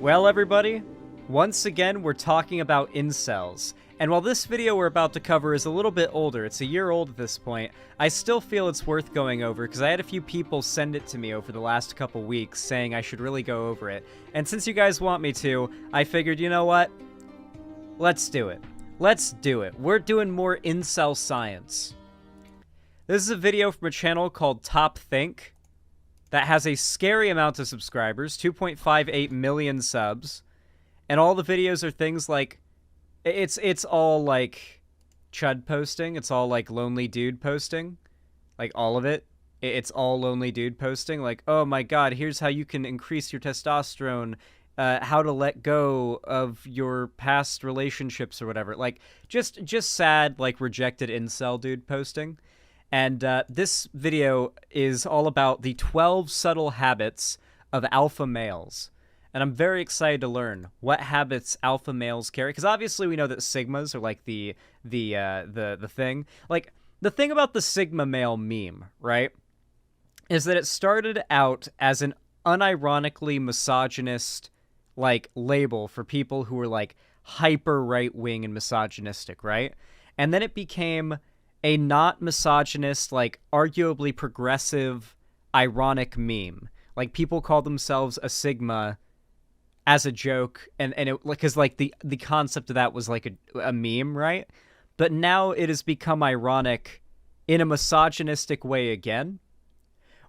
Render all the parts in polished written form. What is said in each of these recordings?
Well, everybody, once again, we're talking about incels. And while this video we're about to cover is a little bit older, it's a year old at this point, I still feel it's worth going over because I had a few people send it to me over the last couple weeks saying I should really go over it. And since you guys want me to, I figured, you know what? Let's do it. Let's do it. We're doing more incel science. This is a video from a channel called Top Think that has a scary amount of subscribers, 2.58 million subs, and all the videos are things like, it's all like chud posting, it's all like lonely dude posting, like all of it. It's all lonely dude posting, like, oh my god, here's how you can increase your testosterone, how to let go of your past relationships or whatever, like just sad, like rejected incel dude posting. And this video is all about the 12 subtle habits of alpha males. And I'm very excited to learn what habits alpha males carry, because obviously we know that sigmas are like the thing. Like, the thing about the sigma male meme, right, is that it started out as an unironically misogynist, like, label for people who were, like, hyper right-wing and misogynistic, right? And then it became a not misogynist, like, arguably progressive, ironic meme. Like, people call themselves a sigma as a joke, and it, because, like, the concept of that was, like, a meme, right? But now it has become ironic in a misogynistic way again,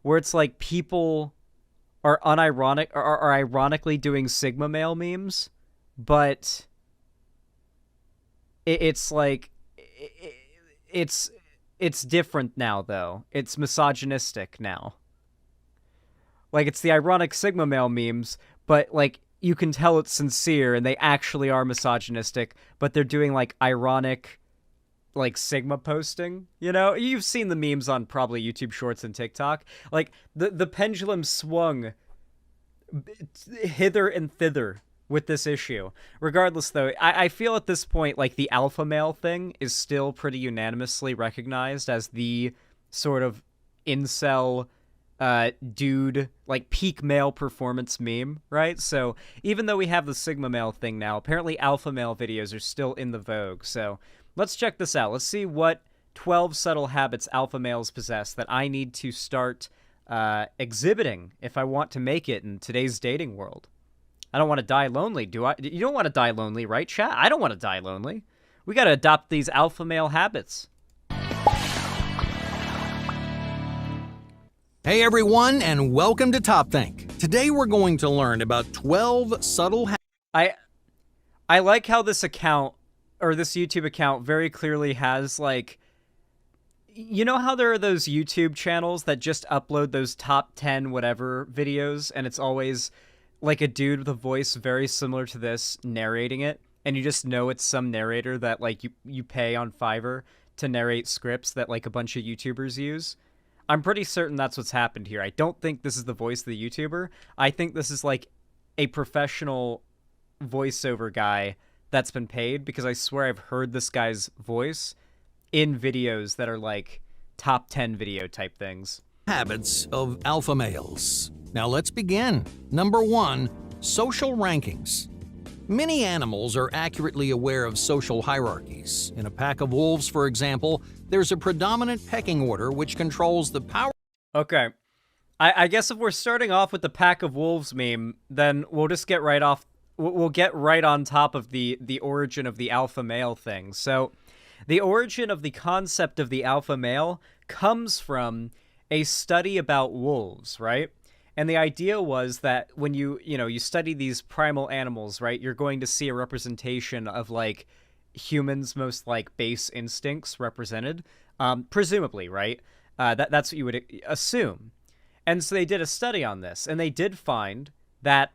where it's like people are unironic, are ironically doing sigma male memes, but it's like... It's different now, though. It's misogynistic now. Like, it's the ironic sigma male memes, but, like, you can tell it's sincere, and they actually are misogynistic, but they're doing, like, ironic, like, sigma posting, you know? You've seen the memes on probably YouTube Shorts and TikTok. Like, the pendulum swung hither and thither with this issue. Regardless, though, I feel at this point, like, the alpha male thing is still pretty unanimously recognized as the sort of incel dude, like, peak male performance meme, right? So even though we have the sigma male thing now, apparently alpha male videos are still in the vogue. So let's check this out. Let's see what 12 subtle habits alpha males possess that I need to start exhibiting if I want to make it in today's dating world. I don't want to die lonely, do I? You don't want to die lonely, right, chat? I don't want to die lonely. We got to adopt these alpha male habits. Hey everyone, and welcome to Top Think. Today we're going to learn about 12 subtle habits. I like how this account, or this YouTube account, very clearly has, like... You know how there are those YouTube channels that just upload those top 10 whatever videos, and it's always... like a dude with a voice very similar to this narrating it, and you just know it's some narrator that, like, you pay on Fiverr to narrate scripts that, like, a bunch of YouTubers use. I'm pretty certain that's what's happened here. I don't think this is the voice of the YouTuber. I think this is, like, a professional voiceover guy that's been paid, because I swear I've heard this guy's voice in videos that are, like, top 10 video type things. Habits of alpha males. Now let's begin. Number 1, social rankings. Many animals are accurately aware of social hierarchies. In a pack of wolves, for example, there's a predominant pecking order which controls the power. Okay. I guess if we're starting off with the pack of wolves meme, then we'll just get right off. We'll get right on top of the origin of the alpha male thing. So the origin of the concept of the alpha male comes from a study about wolves, right? And the idea was that when you study these primal animals, right, you're going to see a representation of, like, humans' most, like, base instincts represented, presumably, right? That's what you would assume. And so they did a study on this, and they did find that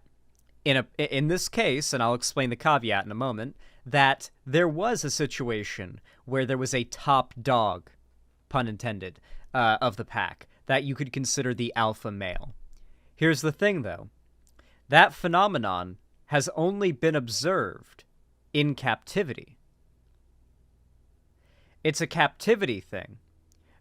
in this case, and I'll explain the caveat in a moment, that there was a situation where there was a top dog, pun intended, of the pack that you could consider the alpha male. Here's the thing, though. That phenomenon has only been observed in captivity. It's a captivity thing.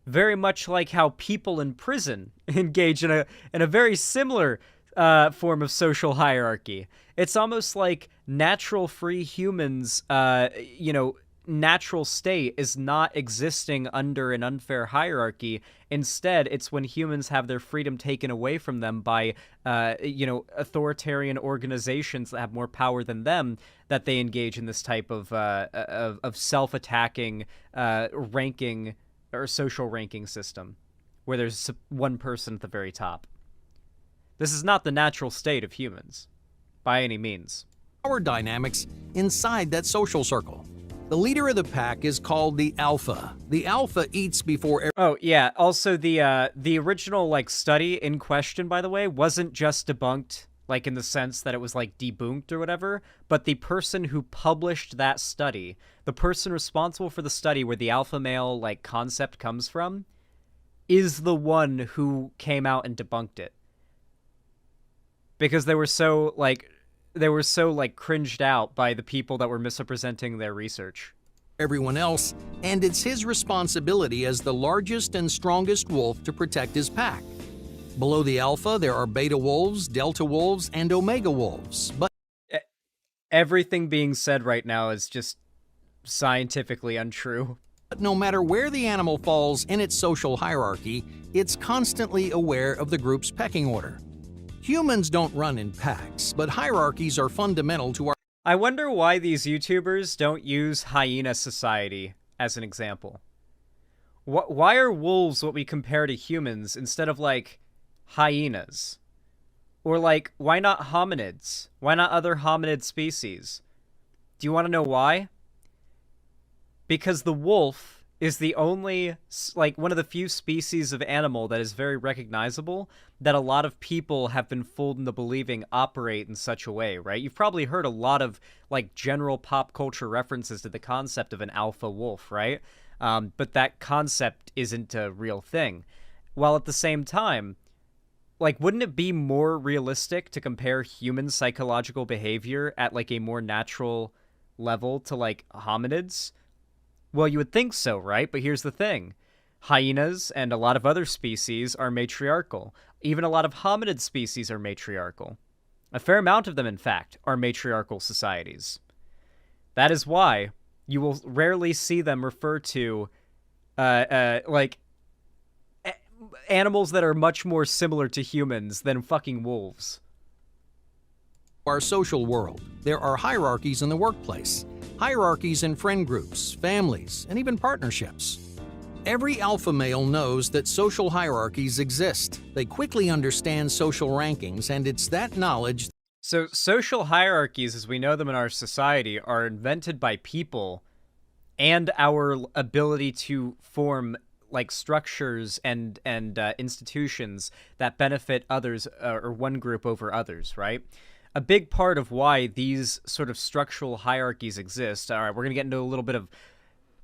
Very much like how people in prison engage in a very similar form of social hierarchy. It's almost like natural free humans, natural state is not existing under an unfair hierarchy. Instead, it's when humans have their freedom taken away from them by, authoritarian organizations that have more power than them, that they engage in this type of self-attacking ranking or social ranking system, where there's one person at the very top. This is not the natural state of humans, by any means. Power dynamics inside that social circle. The leader of the pack is called the alpha. The alpha eats before... Oh, yeah. Also, the original, study in question, by the way, wasn't just debunked, in the sense that it was, debunked or whatever, but the person who published that study, the person responsible for the study where the alpha male, concept comes from, is the one who came out and debunked it. Because they were so cringed out by the people that were misrepresenting their research. Everyone else, and it's his responsibility as the largest and strongest wolf to protect his pack. Below the alpha, there are beta wolves, delta wolves, and omega wolves. But everything being said right now is just scientifically untrue. But no matter where the animal falls in its social hierarchy, it's constantly aware of the group's pecking order. Humans don't run in packs, but hierarchies are fundamental to our... I wonder why these YouTubers don't use hyena society as an example. Why are wolves what we compare to humans instead of, hyenas? Or, why not hominids? Why not other hominid species? Do you want to know why? Because the wolf is the only, one of the few species of animal that is very recognizable, that a lot of people have been fooled into believing operate in such a way, right? You've probably heard a lot of, general pop culture references to the concept of an alpha wolf, right? But that concept isn't a real thing. While at the same time, wouldn't it be more realistic to compare human psychological behavior at, a more natural level to, hominids? Well, you would think so, right? But here's the thing. Hyenas and a lot of other species are matriarchal. Even a lot of hominid species are matriarchal. A fair amount of them, in fact, are matriarchal societies. That is why you will rarely see them refer to, animals that are much more similar to humans than fucking wolves. Our social world, there are hierarchies in the workplace, hierarchies in friend groups, families, and even partnerships. Every alpha male knows that social hierarchies exist. They quickly understand social rankings, and it's that knowledge... So social hierarchies, as we know them in our society, are invented by people and our ability to form structures and institutions that benefit others or one group over others, right? A big part of why these sort of structural hierarchies exist. All right, we're going to get into a little bit of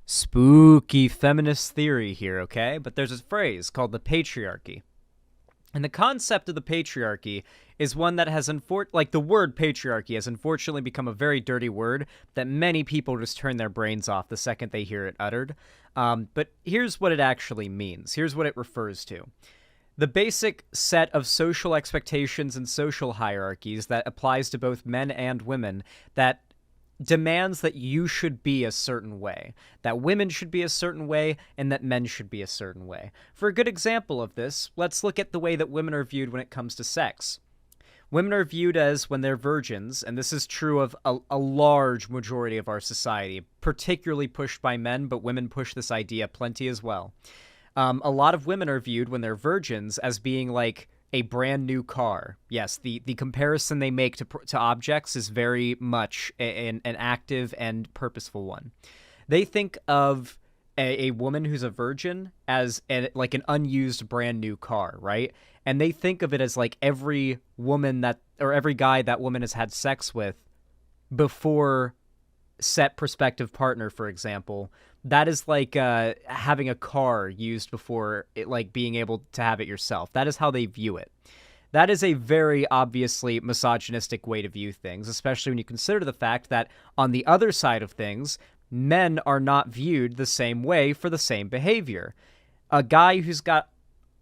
spooky feminist theory here, okay? But there's a phrase called the patriarchy. And the concept of the patriarchy is one that has, the word patriarchy has unfortunately become a very dirty word that many people just turn their brains off the second they hear it uttered. But here's what it actually means. Here's what it refers to. The basic set of social expectations and social hierarchies that applies to both men and women that demands that you should be a certain way, that women should be a certain way, and that men should be a certain way. For a good example of this, let's look at the way that women are viewed when it comes to sex. Women are viewed as when they're virgins, and this is true of a large majority of our society, particularly pushed by men, but women push this idea plenty as well. A lot of women are viewed when they're virgins as being like a brand new car. Yes, the comparison they make to objects is very much an active and purposeful one. They think of a woman who's a virgin as an unused brand new car, right? And they think of it as every woman every guy that woman has had sex with before set prospective partner, for example. That is having a car used before it, being able to have it yourself. That is how they view it. That is a very obviously misogynistic way to view things, especially when you consider the fact that on the other side of things, men are not viewed the same way for the same behavior. A guy who's got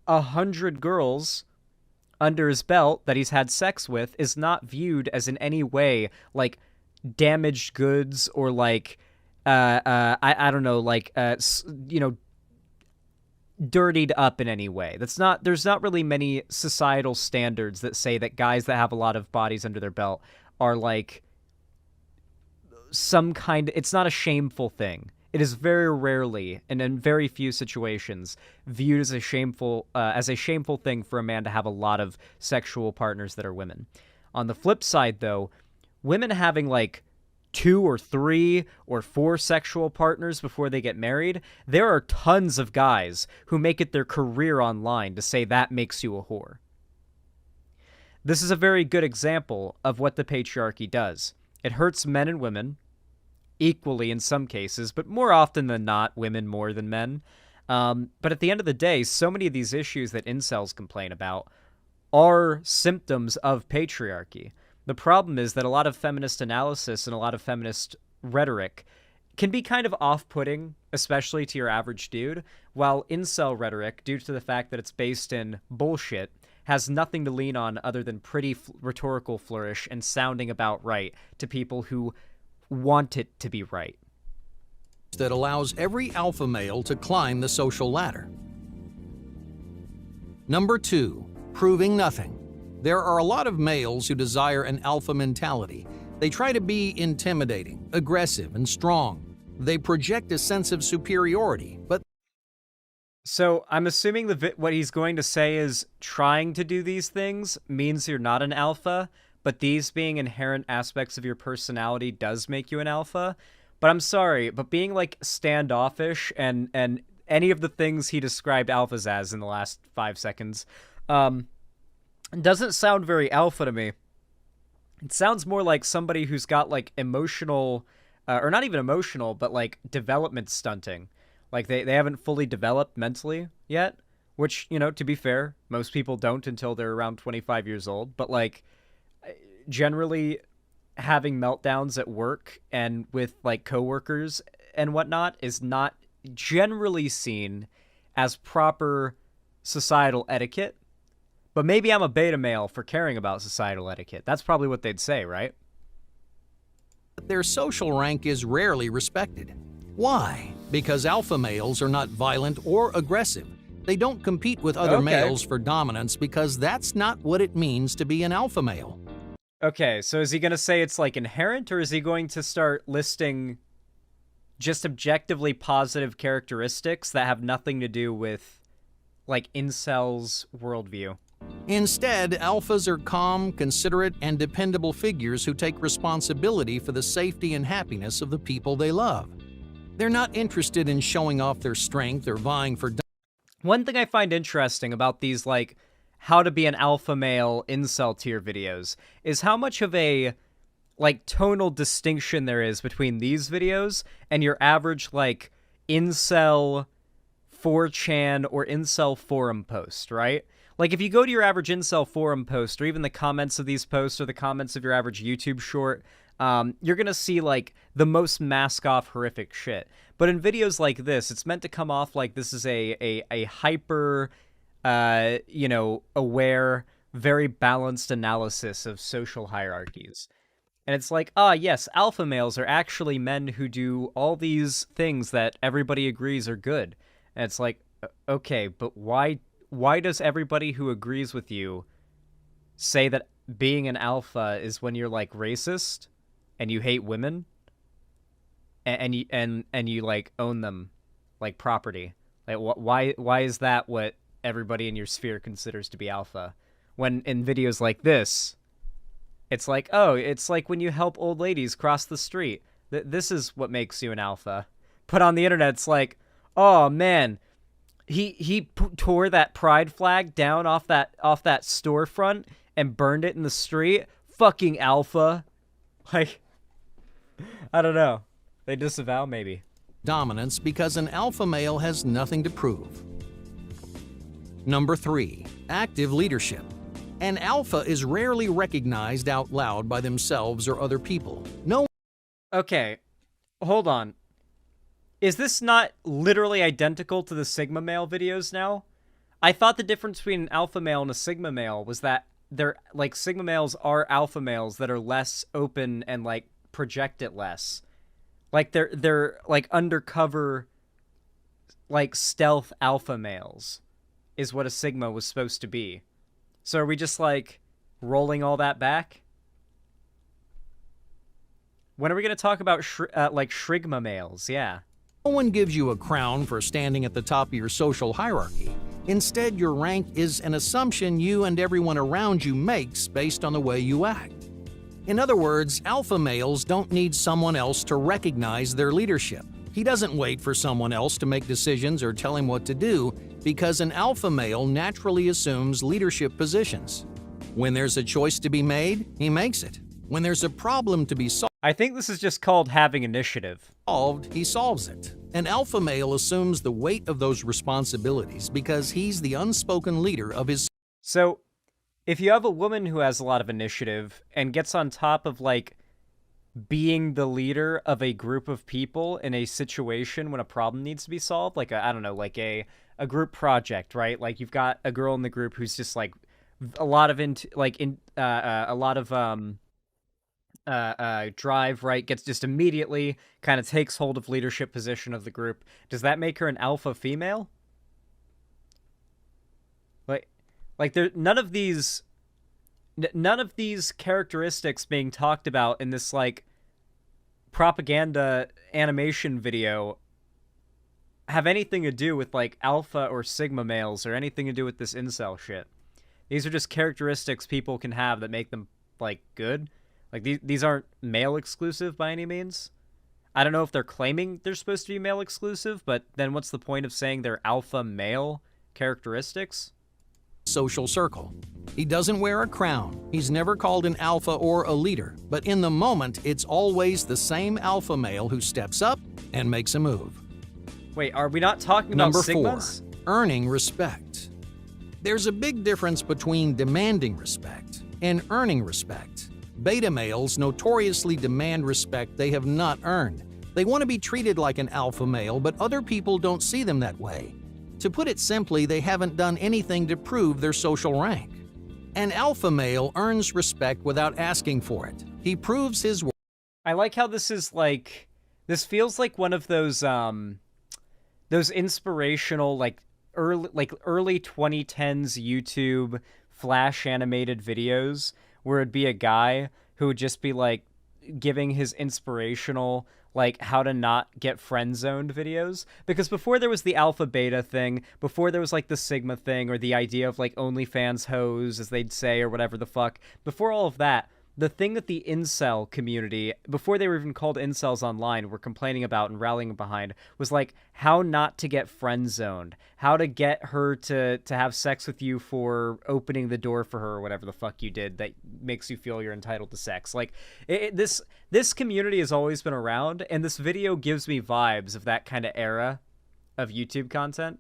100 girls under his belt that he's had sex with is not viewed as in any way like damaged goods or like I don't know, like you know, dirtied up in any way. There's not really many societal standards that say that guys that have a lot of bodies under their belt are like some kind. It's not a shameful thing. It is very rarely, and in very few situations, viewed as a shameful thing for a man to have a lot of sexual partners that are women. On the flip side, though, women having like 2 or 3 or 4 sexual partners before they get married, there are tons of guys who make it their career online to say that makes you a whore. This is a very good example of what the patriarchy does. It hurts men and women equally in some cases, but more often than not, women more than men. But at the end of the day, so many of these issues that incels complain about are symptoms of patriarchy. The problem is that a lot of feminist analysis and a lot of feminist rhetoric can be kind of off-putting, especially to your average dude, while incel rhetoric, due to the fact that it's based in bullshit, has nothing to lean on other than pretty rhetorical flourish and sounding about right to people who want it to be right. That allows every alpha male to climb the social ladder. Number 2, proving nothing. There are a lot of males who desire an alpha mentality. They try to be intimidating, aggressive, and strong. They project a sense of superiority, but so I'm assuming what he's going to say is trying to do these things means you're not an alpha, but these being inherent aspects of your personality does make you an alpha. But I'm sorry, but being like standoffish and any of the things he described alphas as in the last 5 seconds doesn't sound very alpha to me. It sounds more like somebody who's got like emotional, or not even emotional, but like development stunting. Like they haven't fully developed mentally yet, which, you know, to be fair, most people don't until they're around 25 years old. But like generally having meltdowns at work and with like coworkers and whatnot is not generally seen as proper societal etiquette. But maybe I'm a beta male for caring about societal etiquette. That's probably what they'd say, right? their social rank is rarely respected. Why? Because alpha males are not violent or aggressive. They don't compete with other males for dominance because that's not what it means to be an alpha male. Okay, so is he going to say it's like inherent, or is he going to start listing just objectively positive characteristics that have nothing to do with like incels' worldview? Instead, alphas are calm, considerate, and dependable figures who take responsibility for the safety and happiness of the people they love. They're not interested in showing off their strength or vying for. One thing I find interesting about these, like, how to be an alpha male incel tier videos is how much of a, like, tonal distinction there is between these videos and your average, like, incel 4chan or incel forum post, right? Like, if you go to your average incel forum post, or even the comments of these posts, or the comments of your average YouTube short, you're gonna see, like, the most mask-off horrific shit. But in videos like this, it's meant to come off like this is a hyper, you know, aware, very balanced analysis of social hierarchies. And it's like, yes, alpha males are actually men who do all these things that everybody agrees are good. And it's like, okay, but why does everybody who agrees with you say that being an alpha is when you're, like, racist and you hate women and you like own them like property? Like, why is that what everybody in your sphere considers to be alpha? When in videos like this, it's like, oh, it's like when you help old ladies cross the street. This is what makes you an alpha. But on the internet, it's like, oh man, he tore that pride flag down off that storefront and burned it in the street. Fucking alpha. Like, I don't know. They disavow, maybe. Dominance because an alpha male has nothing to prove. Number 3, active leadership. An alpha is rarely recognized out loud by themselves or other people. Okay, hold on. Is this not literally identical to the Sigma male videos now? I thought the difference between an alpha male and a sigma male was that they're like sigma males are alpha males that are less open and like project it less. Like they're like undercover, like stealth alpha males is what a sigma was supposed to be. So are we just like rolling all that back? When are we going to talk about like shrigma males? Yeah. No one gives you a crown for standing at the top of your social hierarchy. Instead, your rank is an assumption you and everyone around you makes based on the way you act. In other words, alpha males don't need someone else to recognize their leadership. He doesn't wait for someone else to make decisions or tell him what to do, because an alpha male naturally assumes leadership positions. When there's a choice to be made, he makes it. When there's a problem to be solved, I think this is just called having initiative. he solves it. An alpha male assumes the weight of those responsibilities because he's the unspoken leader of his. So, if you have a woman who has a lot of initiative and gets on top of, like, being the leader of a group of people in a situation when a problem needs to be solved, like, I don't know, like a group project, right? Like, you've got a girl in the group who's just, like, a lot of, drive, right, gets just immediately kind of takes hold of leadership position of the group. Does that make her an alpha female? Like there none of these characteristics being talked about in this like propaganda animation video have anything to do with like alpha or sigma males or anything to do with this incel shit. These are just characteristics people can have that make them like good. Like, these aren't male exclusive by any means. I don't know if they're claiming they're supposed to be male exclusive, but then what's the point of saying they're alpha male characteristics? Social circle. He doesn't wear a crown. He's never called an alpha or a leader. But in the moment, it's always the same alpha male who steps up and makes a move. Wait, are we not talking about Number sigmas? 4. Earning respect. There's a big difference between demanding respect and earning respect. Beta males notoriously demand respect they have not earned. They want to be treated like an alpha male, but other people don't see them that way. To put it simply, they haven't done anything to prove their social rank. An alpha male earns respect without asking for it. He proves his worth. I like how this is like, this feels like one of those inspirational like early 2010s YouTube flash animated videos where it'd be a guy who would just be like giving his inspirational like how to not get friend zoned videos. Because before there was the alpha beta thing, before there was like the sigma thing or the idea of like OnlyFans hoes, as they'd say, or whatever the fuck, before all of that, the thing that the incel community, before they were even called incels online, were complaining about and rallying behind was like how not to get friend zoned, how to get her to have sex with you for opening the door for her or whatever the fuck you did that makes you feel you're entitled to sex. Like this community has always been around, and this video gives me vibes of that kind of era of YouTube content.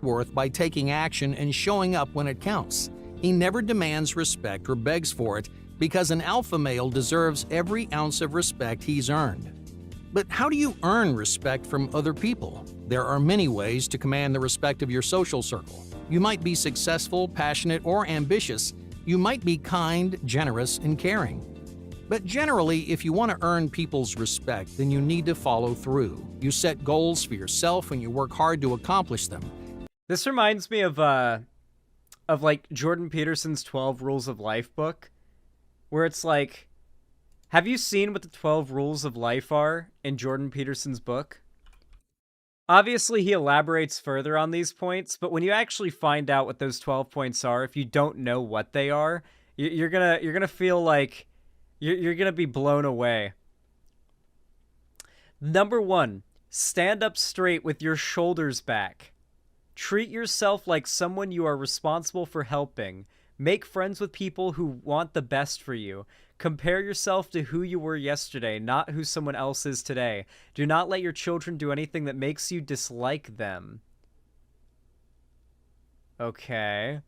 Worth by taking action and showing up when it counts. He never demands respect or begs for it because an alpha male deserves every ounce of respect he's earned. But how do you earn respect from other people? There are many ways to command the respect of your social circle. You might be successful, passionate, or ambitious. You might be kind, generous, and caring. But generally, if you want to earn people's respect, then you need to follow through. You set goals for yourself and you work hard to accomplish them. This reminds me of like Jordan Peterson's 12 Rules of Life book, where it's like, have you seen what the 12 Rules of Life are in Jordan Peterson's book? Obviously, he elaborates further on these points, but when you actually find out what those 12 points are, if you don't know what they are, you're gonna feel like you're gonna be blown away. Number 1, stand up straight with your shoulders back. Treat yourself like someone you are responsible for helping. Make friends with people who want the best for you. Compare yourself to who you were yesterday, not who someone else is today. Do not let your children do anything that makes you dislike them. Okay.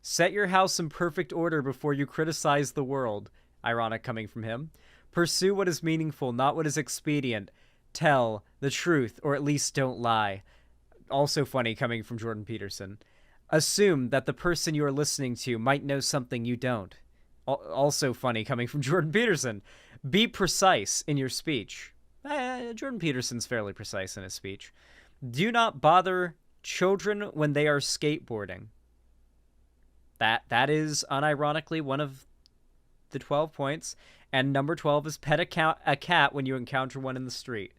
Set your house in perfect order before you criticize the world. Ironic coming from him. Pursue what is meaningful, not what is expedient. Tell the truth, or at least don't lie. Also funny coming from Jordan Peterson. Assume that the person you are listening to might know something you don't. Also funny coming from Jordan Peterson. Be precise in your speech. Jordan Peterson's fairly precise in his speech. Do not bother children when they are skateboarding. That is unironically one of the 12 points. And number 12 is pet a cat when you encounter one in the street.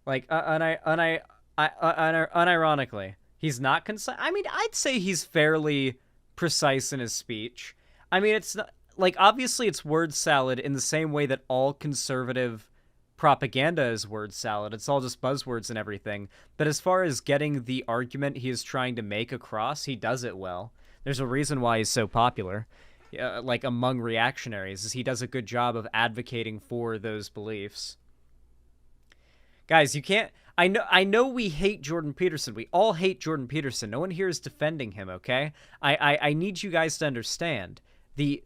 Like, unironically, he's not concise. I mean, I'd say he's fairly precise in his speech. I mean, it's not, like, obviously it's word salad in the same way that all conservative propaganda is word salad. It's all just buzzwords and everything. But as far as getting the argument he is trying to make across, he does it well. There's a reason why he's so popular, like among reactionaries, is he does a good job of advocating for those beliefs. Guys, you can't... I know we hate Jordan Peterson. We all hate Jordan Peterson. No one here is defending him, okay? I need you guys to understand. We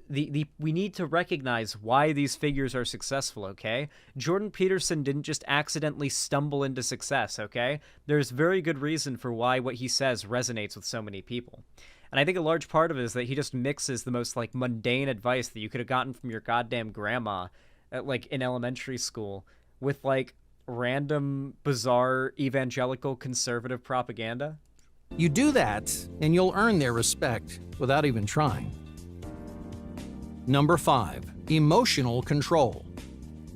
need to recognize why these figures are successful, okay? Jordan Peterson didn't just accidentally stumble into success, okay? There's very good reason for why what he says resonates with so many people. And I think a large part of it is that he just mixes the most, like, mundane advice that you could have gotten from your goddamn grandma, like, in elementary school, with, like, random, bizarre, evangelical, conservative propaganda. You do that, and you'll earn their respect without even trying. Number 5. Emotional control.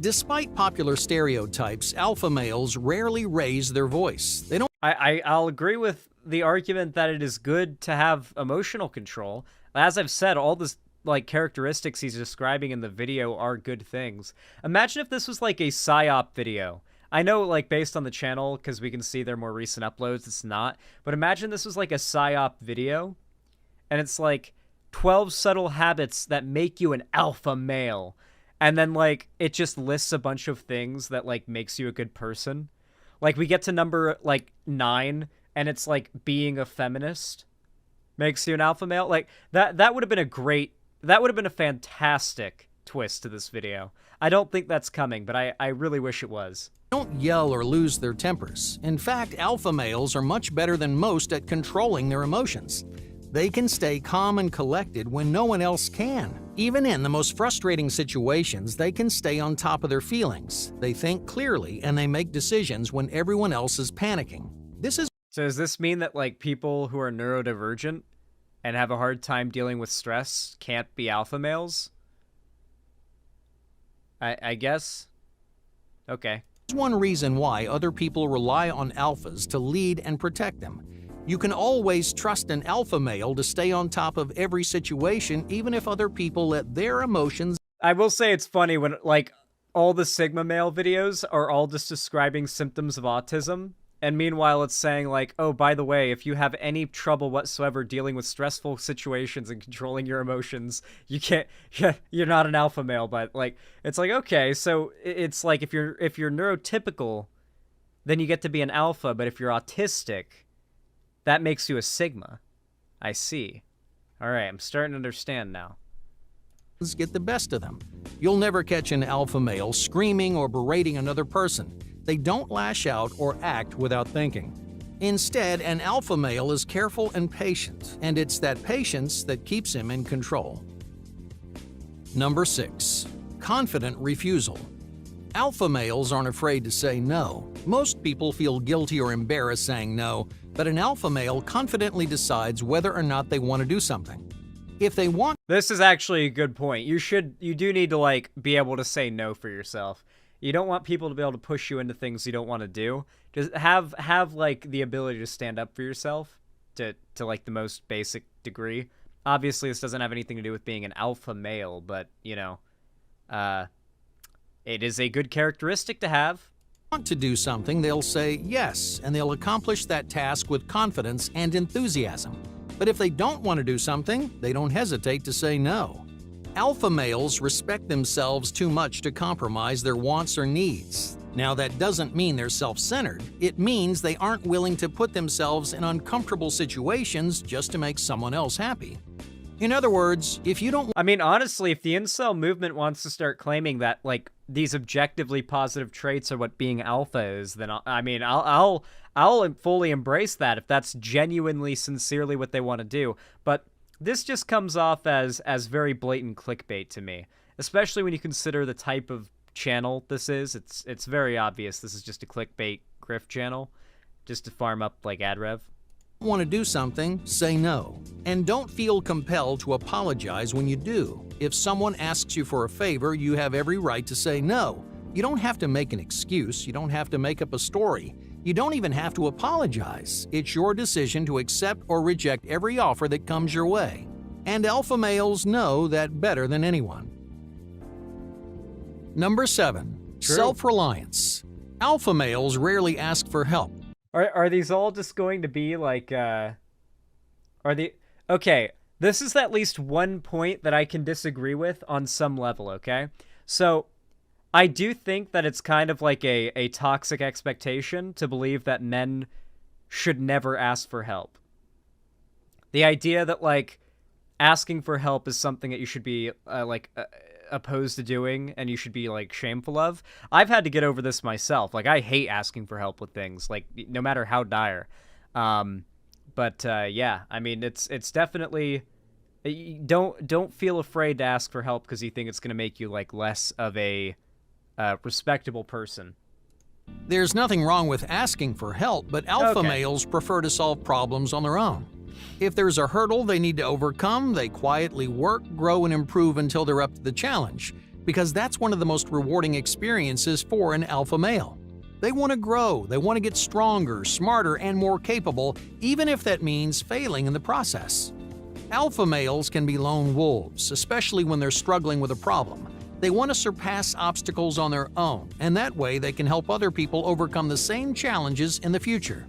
Despite popular stereotypes, alpha males rarely raise their voice. They don't. I'll agree with the argument that it is good to have emotional control. As I've said, all this, like, characteristics he's describing in the video are good things. Imagine if this was like a psyop video. I know, like, based on the channel, because we can see their more recent uploads, it's not. But imagine this was like a psyop video, and it's like 12 subtle habits that make you an alpha male. And then, like, it just lists a bunch of things that, like, makes you a good person. Like, we get to number, like, 9, and it's like being a feminist makes you an alpha male. Like, that would have been a great... That would have been a fantastic twist to this video. I don't think that's coming, but I really wish it was. Don't yell or lose their tempers. In fact, alpha males are much better than most at controlling their emotions. They can stay calm and collected when no one else can. Even in the most frustrating situations, they can stay on top of their feelings. They think clearly and they make decisions when everyone else is panicking. So does this mean that, like, people who are neurodivergent and have a hard time dealing with stress can't be alpha males? I guess. Okay. One reason why other people rely on alphas to lead and protect them. You can always trust an alpha male to stay on top of every situation, even if other people let their emotions... I will say it's funny when, like, all the Sigma male videos are all just describing symptoms of autism, and meanwhile it's saying, like, oh, by the way, if you have any trouble whatsoever dealing with stressful situations and controlling your emotions, you can't... you're not an alpha male. But, like, it's like, okay, so it's like if you're neurotypical, then you get to be an alpha, but if you're autistic, that makes you a Sigma. I see. All right, I'm starting to understand now. Get the best of them. You'll never catch an alpha male screaming or berating another person. They don't lash out or act without thinking. Instead, an alpha male is careful and patient, and it's that patience that keeps him in control. Number 6. Confident refusal. Alpha males aren't afraid to say no. Most people feel guilty or embarrassed saying no, but an alpha male confidently decides whether or not they want to do something. If they want... This is actually a good point. You do need to, like, be able to say no for yourself. You don't want people to be able to push you into things you don't want to do. Just have like the ability to stand up for yourself to like the most basic degree. Obviously, this doesn't have anything to do with being an alpha male, but, you know, it is a good characteristic to have. Want to do something, they'll say yes, and they'll accomplish that task with confidence and enthusiasm. But if they don't want to do something, they don't hesitate to say no. Alpha males respect themselves too much to compromise their wants or needs. Now, that doesn't mean they're self-centered. It means they aren't willing to put themselves in uncomfortable situations just to make someone else happy. In other words, if you don't I mean, honestly, if the incel movement wants to start claiming that, like, these objectively positive traits are what being alpha is, then I'll fully embrace that if that's genuinely, sincerely what they want to do. But this just comes off as very blatant clickbait to me, especially when you consider the type of channel this is. It's very obvious this is just a clickbait grift channel, just to farm up like ad rev. want to do something, say no. And don't feel compelled to apologize when you do. If someone asks you for a favor, you have every right to say no. You don't have to make an excuse. You don't have to make up a story. You don't even have to apologize. It's your decision to accept or reject every offer that comes your way. And alpha males know that better than anyone. Number 7. True. Self-reliance. Alpha males rarely ask for help. Are these all just going to be like, okay, this is at least one point that I can disagree with on some level, okay? So, I do think that it's kind of like a toxic expectation to believe that men should never ask for help. The idea that, like, asking for help is something that you should be, opposed to doing and you should be, like, shameful of. I've had to get over this myself. Like, I hate asking for help with things, like, no matter how dire. Yeah, I mean, it's definitely... Don't feel afraid to ask for help because you think it's going to make you, like, less of a respectable person. There's nothing wrong with asking for help, but alpha males prefer to solve problems on their own. If there's a hurdle they need to overcome, they quietly work, grow, and improve until they're up to the challenge, because that's one of the most rewarding experiences for an alpha male. They want to grow, they want to get stronger, smarter, and more capable, even if that means failing in the process. Alpha males can be lone wolves, especially when they're struggling with a problem. They want to surpass obstacles on their own, and that way they can help other people overcome the same challenges in the future.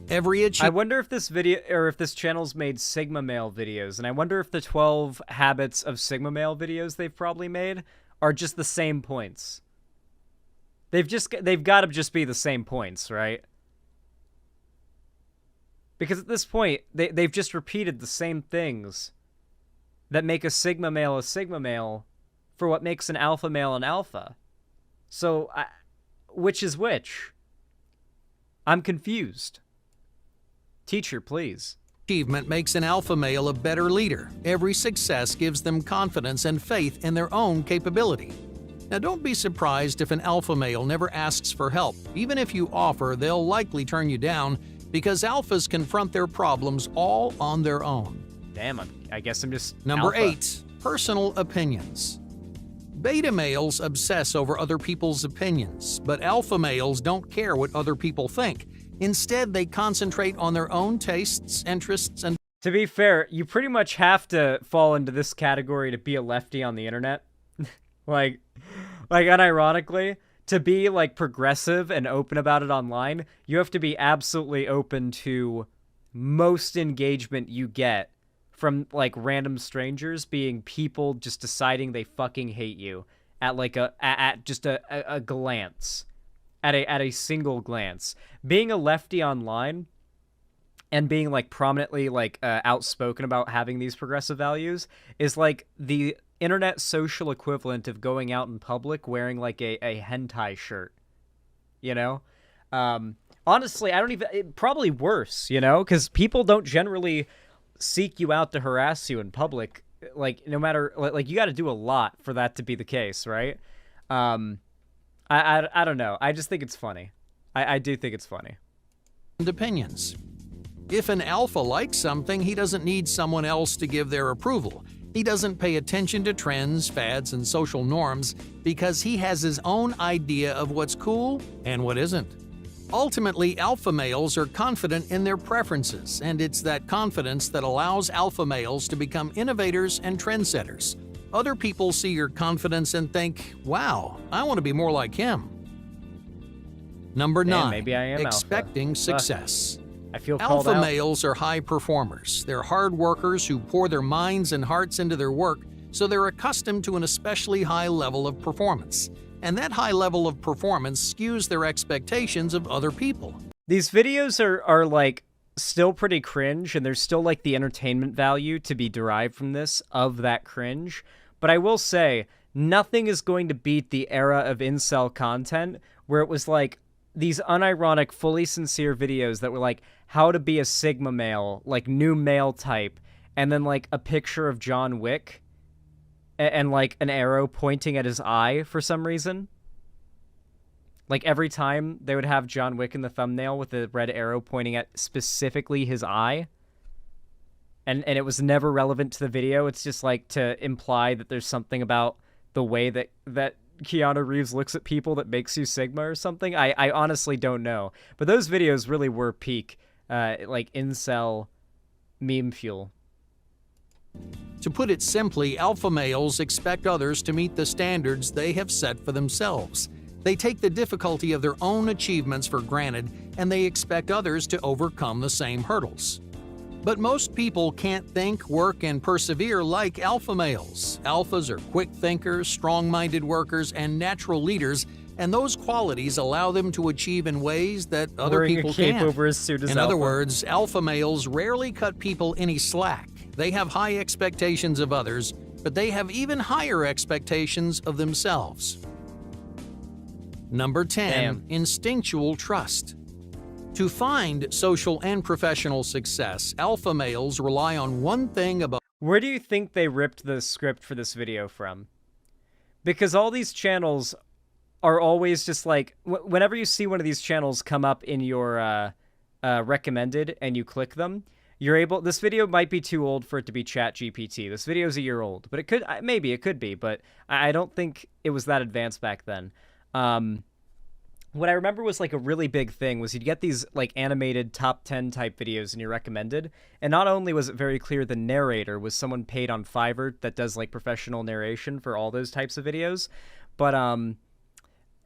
I wonder if this video, or if this channel's made Sigma male videos, and I wonder if the 12 habits of Sigma male videos they've probably made are just the same points. They've got to just be the same points, right? Because at this point, they've just repeated the same things that make a Sigma male for what makes an alpha male an alpha. So, which is which? I'm confused. Teacher, please. Achievement makes an alpha male a better leader. Every success gives them confidence and faith in their own capability. Now, don't be surprised if an alpha male never asks for help. Even if you offer, they'll likely turn you down because alphas confront their problems all on their own. Damn, I guess I'm just Number alpha. 8. Personal opinions. Beta males obsess over other people's opinions, but alpha males don't care what other people think. Instead, they concentrate on their own tastes, interests, and... To be fair, you pretty much have to fall into this category to be a lefty on the internet. like, unironically, to be, like, progressive and open about it online, you have to be absolutely open to most engagement you get from, like, random strangers being people just deciding they fucking hate you at, like, just a glance. At a single glance. Being a lefty online and being, like, prominently, like, outspoken about having these progressive values is, like, the internet social equivalent of going out in public wearing, like, a hentai shirt. You know? Honestly, probably worse, you know? Because people don't generally seek you out to harass you in public. Like, no matter... Like, you got to do a lot for that to be the case, right? I don't know. I just think it's funny. I do think it's funny. Opinions. If an alpha likes something, he doesn't need someone else to give their approval. He doesn't pay attention to trends, fads, and social norms because he has his own idea of what's cool and what isn't. Ultimately, alpha males are confident in their preferences, and it's that confidence that allows alpha males to become innovators and trendsetters. Other people see your confidence and think, wow, I want to be more like him. Number 9, maybe I am expecting alpha. Success. I feel called Alpha out. males are high performers. They're hard workers who pour their minds and hearts into their work, so they're accustomed to an especially high level of performance. And that high level of performance skews their expectations of other people. These videos are like still pretty cringe, and there's still like the entertainment value to be derived from this of that cringe. But I will say, nothing is going to beat the era of incel content where it was like these unironic, fully sincere videos that were like how to be a Sigma male, like new male type, and then like a picture of John Wick and like an arrow pointing at his eye for some reason. Like every time they would have John Wick in the thumbnail with the red arrow pointing at specifically his eye. And it was never relevant to the video. It's just like to imply that there's something about the way that Keanu Reeves looks at people that makes you Sigma or something. I honestly don't know. But those videos really were peak, like incel meme fuel. To put it simply, alpha males expect others to meet the standards they have set for themselves. They take the difficulty of their own achievements for granted, and they expect others to overcome the same hurdles. But most people can't think, work, and persevere like alpha males. Alphas are quick thinkers, strong-minded workers, and natural leaders, and those qualities allow them to achieve in ways that other people can't. Over as soon as in alpha. other words, alpha males rarely cut people any slack. They have high expectations of others, but they have even higher expectations of themselves. Number 10, instinctual trust. To find social and professional success, alpha males rely on one thing above. Where do you think they ripped the script for this video from? Because all these channels are always just like, whenever you see one of these channels come up in your recommended and you click them, you're able, this video might be too old for it to be ChatGPT. This video is a year old, but it could, maybe it could be, but I don't think it was that advanced back then. What I remember was like a really big thing was you'd get these like animated top 10 type videos in your recommended. And not only was it very clear the narrator was someone paid on Fiverr that does like professional narration for all those types of videos, but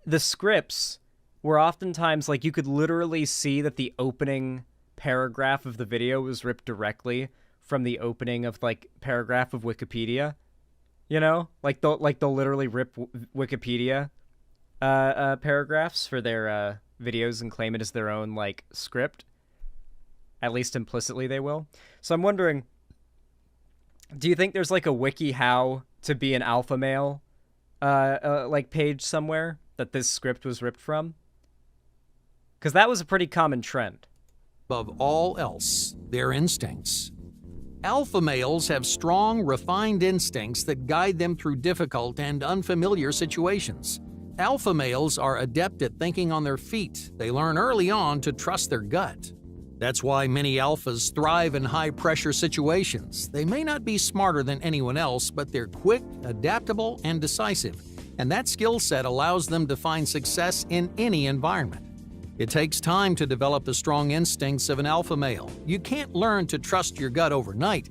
the scripts were oftentimes like you could literally see that the opening paragraph of the video was ripped directly from the opening of like paragraph of Wikipedia. You know? Like they'll literally rip Wikipedia paragraphs for their videos and claim it as their own like script. At least implicitly they will. So I'm wondering, do you think there's like a wiki how to be an alpha male like page somewhere that this script was ripped from? Because that was a pretty common trend. Above all else, their instincts. Alpha males have strong, refined instincts that guide them through difficult and unfamiliar situations. Alpha males are adept at thinking on their feet. They learn early on to trust their gut. That's why many alphas thrive in high-pressure situations. They may not be smarter than anyone else, but they're quick, adaptable, and decisive. And that skill set allows them to find success in any environment. It takes time to develop the strong instincts of an alpha male. You can't learn to trust your gut overnight.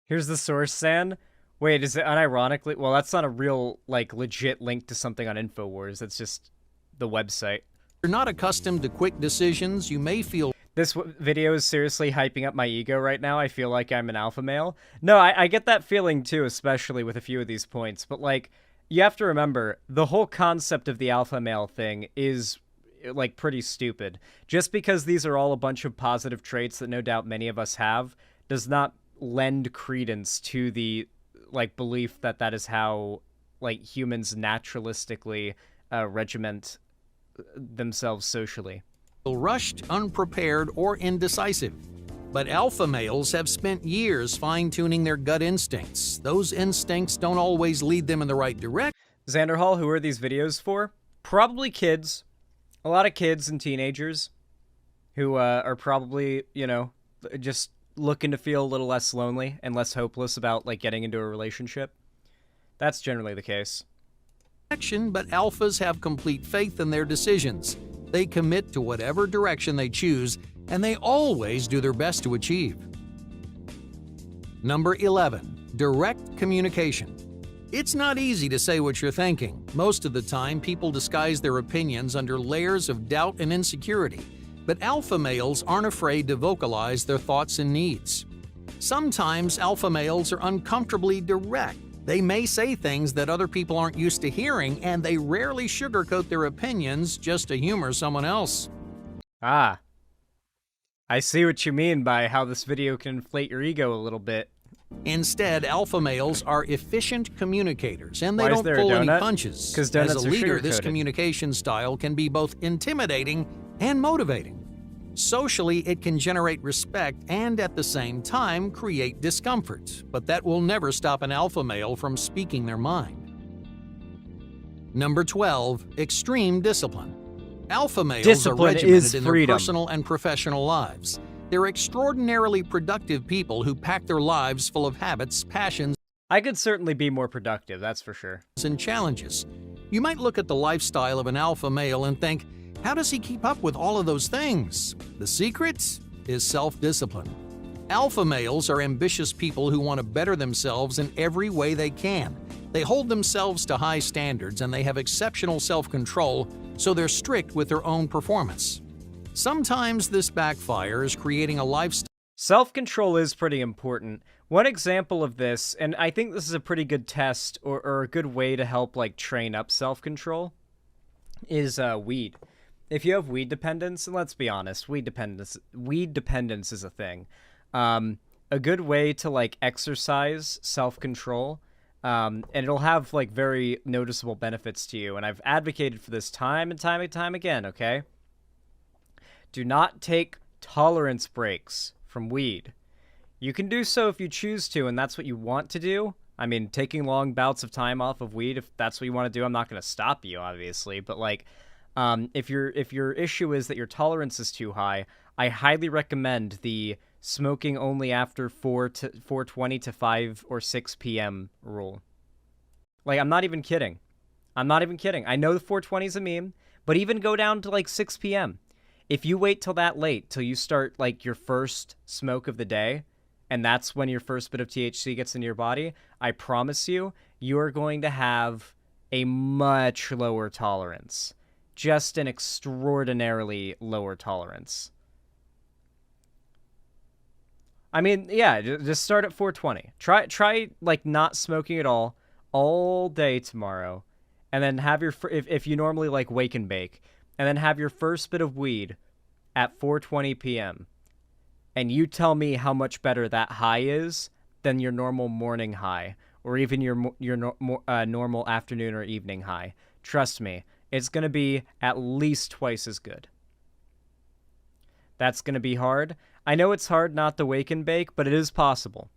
Here's the source, San. Wait, is it unironically? Well, that's not a real, like, legit link to something on InfoWars. That's just the website. If you're not accustomed to quick decisions, you may feel... This video is seriously hyping up my ego right now. I feel like I'm an alpha male. No, I get that feeling too, especially with a few of these points. But, like, you have to remember, the whole concept of the alpha male thing is, like, pretty stupid. Just because these are all a bunch of positive traits that no doubt many of us have does not lend credence to the... like belief that that is how like humans naturalistically regiment themselves socially. Rushed, unprepared, or indecisive. But alpha males have spent years fine-tuning their gut instincts. Those instincts don't always lead them in the right direction. Xander Hall, who are these videos for? Probably kids. A lot of kids and teenagers who are probably, you know, just looking to feel a little less lonely and less hopeless about like getting into a relationship. That's generally the case. But alphas have complete faith in their decisions. They commit to whatever direction they choose, and they always do their best to achieve. Number 11, direct communication. It's not easy to say what you're thinking. Most of the time, people disguise their opinions under layers of doubt and insecurity. But alpha males aren't afraid to vocalize their thoughts and needs. Sometimes alpha males are uncomfortably direct. They may say things that other people aren't used to hearing, and they rarely sugarcoat their opinions just to humor someone else. Ah. I see what you mean by how this video can inflate your ego a little bit. Instead, alpha males are efficient communicators, and they Why is don't there a pull any donut? punches. 'Cause donuts As a are leader, this sugar-coated. communication style can be both intimidating and motivating. Socially, it can generate respect and at the same time create discomfort, but that will never stop an alpha male from speaking their mind. Number 12, extreme discipline. Alpha males Discipline are regimented is in their freedom. personal and professional lives. They're extraordinarily productive people who pack their lives full of habits, passions, I could certainly be more productive, that's for sure. and challenges. You might look at the lifestyle of an alpha male and think, how does he keep up with all of those things? The secret is self-discipline. Alpha males are ambitious people who want to better themselves in every way they can. They hold themselves to high standards and they have exceptional self-control, so they're strict with their own performance. Sometimes this backfires, creating a lifestyle. Self-control is pretty important. One example of this, and I think this is a pretty good test or a good way to help like train up self-control, is weed. If you have weed dependence, and let's be honest, weed dependence is a thing. A good way to like exercise self-control, and it'll have like very noticeable benefits to you. And I've advocated for this time and time and time again, okay? Do not take tolerance breaks from weed. You can do so if you choose to, and that's what you want to do. I mean, taking long bouts of time off of weed, if that's what you want to do, I'm not going to stop you, obviously. But like, if your issue is that your tolerance is too high, I highly recommend the smoking only after 4:20 to 5 or 6 p.m. rule. Like, I'm not even kidding. I'm not even kidding. I know the 4:20 is a meme, but even go down to like 6 p.m. If you wait till that late, till you start like your first smoke of the day, and that's when your first bit of THC gets into your body, I promise you, you are going to have a much lower tolerance. Just an extraordinarily lower tolerance. I mean, yeah, just start at 4:20. Try like not smoking at all day tomorrow, and then have your if you normally like wake and bake, and then have your first bit of weed at 4:20 p.m. And you tell me how much better that high is than your normal morning high, or even your normal afternoon or evening high. Trust me, it's going to be at least twice as good. That's going to be hard. I know it's hard not to wake and bake, but it is possible.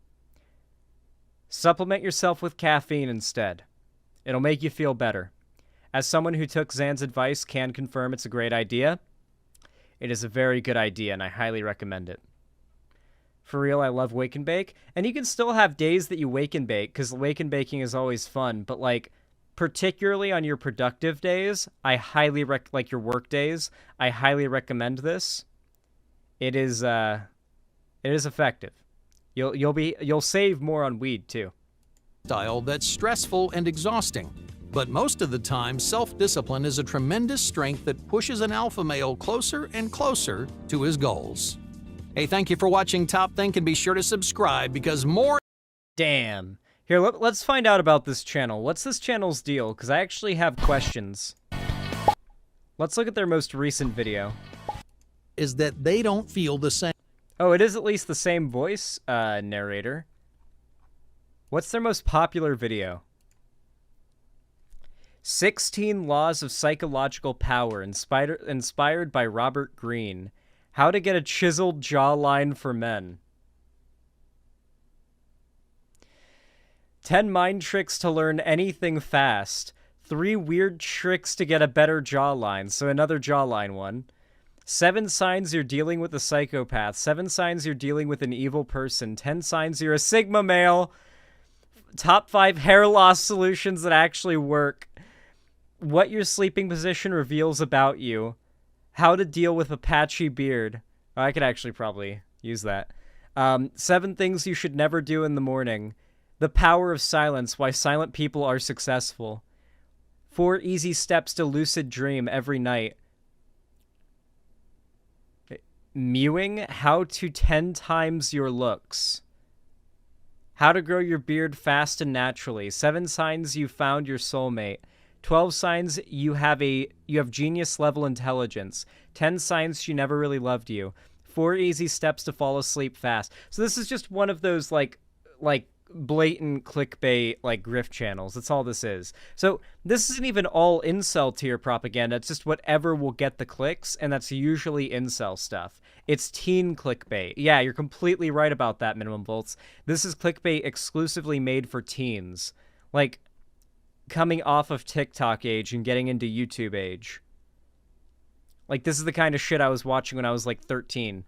Supplement yourself with caffeine instead. It'll make you feel better. As someone who took Zan's advice can confirm it's a great idea. It is a very good idea, and I highly recommend it. For real, I love wake and bake. And you can still have days that you wake and bake, because wake and baking is always fun. But, like, particularly on your productive days, I highly like your work days, I highly recommend this. It is effective. You'll save more on weed too. Style that's stressful and exhausting. But most of the time, self-discipline is a tremendous strength that pushes an alpha male closer and closer to his goals. Hey, thank you for watching Top Think, and be sure to subscribe because more. Damn. Here, let's find out about this channel. What's this channel's deal? Because I actually have questions. Let's look at their most recent video. Is that they don't feel the same. Oh, it is at least the same voice narrator. What's their most popular video? 16 Laws of Psychological Power, inspired by Robert Greene. How to get a chiseled jawline for men. 10 mind tricks to learn anything fast. 3 weird tricks to get a better jawline. So another jawline one. 7 signs you're dealing with a psychopath. 7 signs you're dealing with an evil person. 10 signs you're a Sigma male. Top 5 hair loss solutions that actually work. What your sleeping position reveals about you. How to deal with a patchy beard. Oh, I could actually probably use that. 7 things you should never do in the morning. The power of silence. Why silent people are successful. 4 easy steps to lucid dream every night. Mewing, how to 10 times your looks. How to grow your beard fast and naturally. 7 signs you found your soulmate. 12 signs you have genius level intelligence. 10 signs she never really loved you. 4 easy steps to fall asleep fast. So this is just one of those like blatant clickbait like grift channels. That's all this is. So this isn't even all incel tier propaganda. It's just whatever will get the clicks, and that's usually incel stuff. It's teen clickbait. Yeah, you're completely right about that, Minimum Volts. This is clickbait exclusively made for teens. Like, coming off of TikTok age and getting into YouTube age. Like, this is the kind of shit I was watching when I was like 13.